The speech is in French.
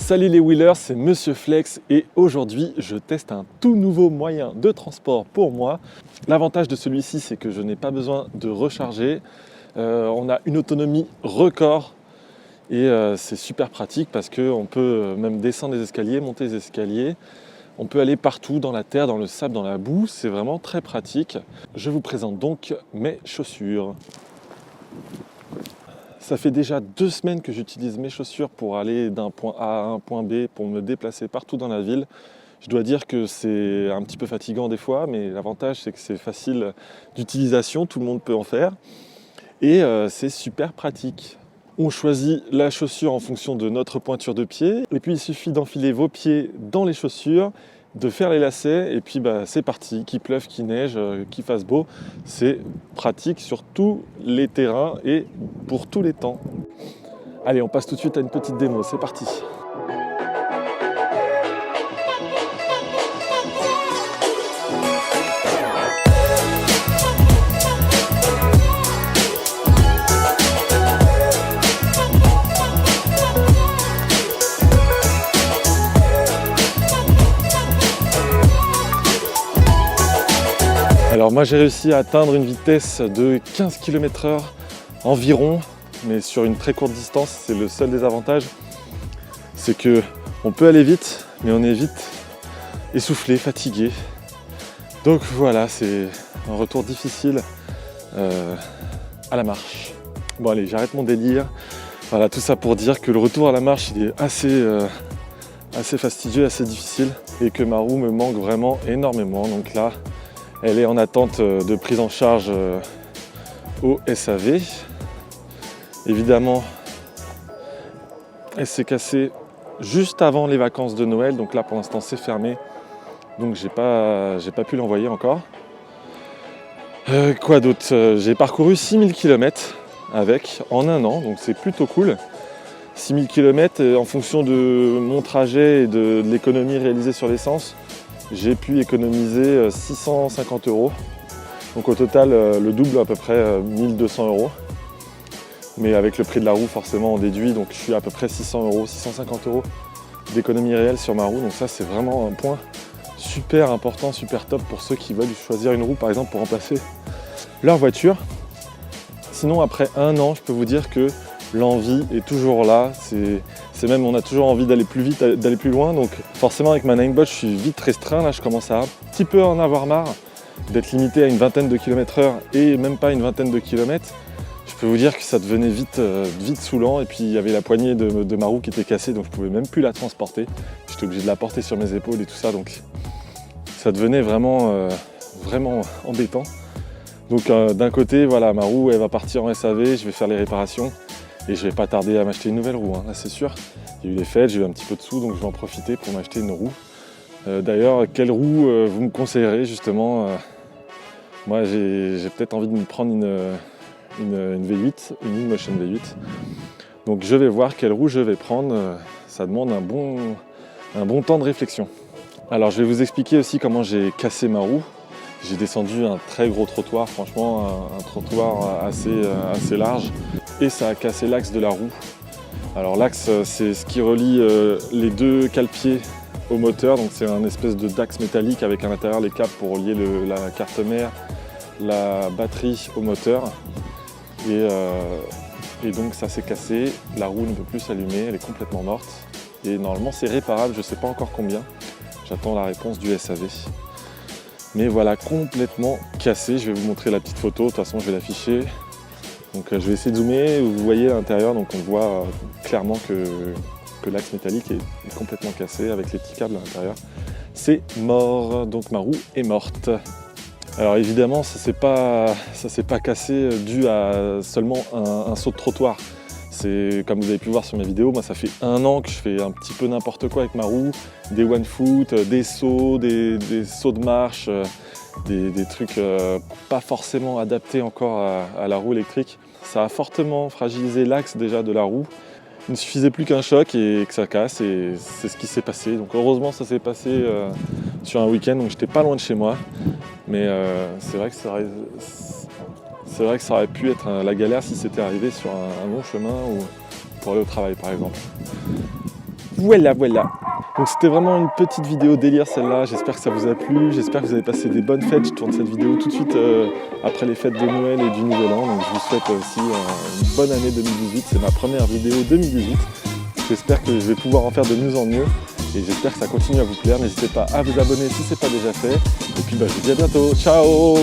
Salut les wheelers, c'est Monsieur Flex et aujourd'hui je teste un tout nouveau moyen de transport pour moi. L'avantage de celui-ci c'est que je n'ai pas besoin de recharger. On a une autonomie record et c'est super pratique parce qu'on peut même descendre les escaliers, monter les escaliers. On peut aller partout dans la terre, dans le sable, dans la boue, c'est vraiment très pratique. Je vous présente donc mes chaussures. Ça fait déjà 2 semaines que j'utilise mes chaussures pour aller d'un point A à un point B, pour me déplacer partout dans la ville. Je dois dire que c'est un petit peu fatigant des fois, mais l'avantage c'est que c'est facile d'utilisation, tout le monde peut en faire. Et c'est super pratique. On choisit la chaussure en fonction de notre pointure de pied. Et puis il suffit d'enfiler vos pieds dans les chaussures, de faire les lacets et puis c'est parti, qu'il pleuve, qu'il neige, qu'il fasse beau, c'est pratique sur tous les terrains et pour tous les temps. Allez, on passe tout de suite à une petite démo, c'est parti. Alors moi j'ai réussi à atteindre une vitesse de 15 km/h environ, mais sur une très courte distance. C'est le seul désavantage, c'est que on peut aller vite, mais on est vite essoufflé, fatigué. Donc voilà, c'est un retour difficile à la marche. Bon allez, j'arrête mon délire. Voilà, tout ça pour dire que le retour à la marche il est assez fastidieux, assez difficile, et que ma roue me manque vraiment énormément. Donc là, elle est en attente de prise en charge au SAV. Évidemment, elle s'est cassée juste avant les vacances de Noël, donc là pour l'instant c'est fermé, donc j'ai pas pu l'envoyer encore. Quoi d'autre? J'ai parcouru 6000 km avec en un an, donc c'est plutôt cool. 6000 km en fonction de mon trajet et de l'économie réalisée sur l'essence. J'ai pu économiser 650 €. Donc au total, le double à peu près 1200 €. Mais avec le prix de la roue, forcément, on déduit. Donc je suis à peu près 600 €, 650 € d'économie réelle sur ma roue. Donc ça, c'est vraiment un point super important, super top pour ceux qui veulent choisir une roue, par exemple, pour remplacer leur voiture. Sinon, après un an, je peux vous dire que l'envie est toujours là. C'est même, on a toujours envie d'aller plus vite, d'aller plus loin. Donc forcément avec ma Ninebot, je suis vite restreint. Là, je commence à un petit peu en avoir marre d'être limité à une vingtaine de km/h et même pas une vingtaine de kilomètres. Je peux vous dire que ça devenait vite saoulant. Et puis il y avait la poignée de ma roue qui était cassée, donc je pouvais même plus la transporter. J'étais obligé de la porter sur mes épaules et tout ça. Donc ça devenait vraiment embêtant. Donc d'un côté, voilà, ma roue elle va partir en SAV, je vais faire les réparations. Et je vais pas tarder à m'acheter une nouvelle roue, hein. Là c'est sûr. Il y a eu les fêtes, j'ai eu un petit peu de sous, donc je vais en profiter pour m'acheter une roue. D'ailleurs, quelle roue vous me conseillerez justement? Moi j'ai peut-être envie de me prendre une V8, une InMotion V8. Donc je vais voir quelle roue je vais prendre. Ça demande un bon temps de réflexion. Alors je vais vous expliquer aussi comment j'ai cassé ma roue. J'ai descendu un très gros trottoir, franchement un trottoir assez large. Et ça a cassé l'axe de la roue. Alors l'axe, c'est ce qui relie les deux cale-pieds au moteur. Donc c'est un espèce d'axe métallique avec à l'intérieur les câbles pour relier la carte mère, la batterie au moteur. Et donc ça s'est cassé, la roue ne peut plus s'allumer, elle est complètement morte. Et normalement c'est réparable, je ne sais pas encore combien. J'attends la réponse du SAV. Mais voilà, complètement cassé. Je vais vous montrer la petite photo, de toute façon je vais l'afficher. Donc je vais essayer de zoomer, vous voyez à l'intérieur, donc on voit clairement que l'axe métallique est complètement cassé avec les petits câbles à l'intérieur. C'est mort, donc ma roue est morte. Alors évidemment, ça s'est pas cassé dû à seulement un saut de trottoir. C'est comme vous avez pu voir sur mes vidéos, moi ça fait un an que je fais un petit peu n'importe quoi avec ma roue, des one foot, des sauts, des sauts de marche, des trucs pas forcément adaptés encore à la roue électrique. Ça a fortement fragilisé l'axe déjà de la roue. Il ne suffisait plus qu'un choc et que ça casse, et c'est ce qui s'est passé. Donc heureusement ça s'est passé sur un week-end, donc j'étais pas loin de chez moi. Mais c'est vrai que ça aurait pu être la galère si c'était arrivé sur un long chemin ou pour aller au travail par exemple. Voilà. Donc c'était vraiment une petite vidéo délire celle-là, j'espère que ça vous a plu, j'espère que vous avez passé des bonnes fêtes. Je tourne cette vidéo tout de suite après les fêtes de Noël et du Nouvel An, donc je vous souhaite aussi une bonne année 2018, c'est ma première vidéo 2018. J'espère que je vais pouvoir en faire de mieux en mieux et j'espère que ça continue à vous plaire. N'hésitez pas à vous abonner si ce n'est pas déjà fait. Et puis je vous dis à bientôt, ciao!